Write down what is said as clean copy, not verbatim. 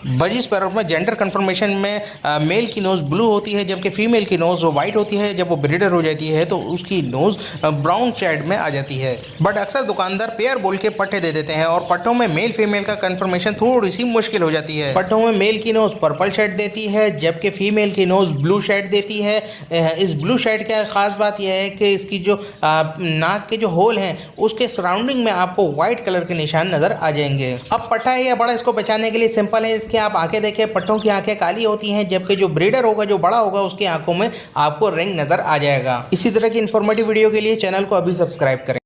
Budgies parrot में gender confirmation में mail की नोज़ ब्लू होती है जबकि फीमेल की नोज़ वाइट होती है। जब वो ब्रीडर हो जाती है तो उसकी नोज़ ब्राउन शेड में आ जाती है। बट अक्सर दुकानदार पेयर बोल के पट्टे दे देते हैं और पट्टों में मेल फीमेल का कंफर्मेशन थोड़ी सी मुश्किल हो जाती है। पट्टों में मेल की नोज़ पर्पल शेड देती है जबकि फीमेल की नोज़ ब्लू शेड देती है। इस ब्लू शेड का खास बात यह है कि इसकी जो नाक के जो होल हैं उसके सराउंडिंग में आपको व्हाइट कलर के निशान नजर आ जाएंगे। अब पट्टा है या बड़ा, इसको पहचानने के लिए सिंपल है। इसकी आप आंखें देखें, पट्टों की आंखें काली होती हैं जबकि जो ब्रीडर होगा, जो बड़ा होगा, उसकी आंखों में आपको रिंग नजर आ जाएगा। इसी तरह की इन्फॉर्मेटिव वीडियो के लिए चैनल को अभी सब्सक्राइब करें।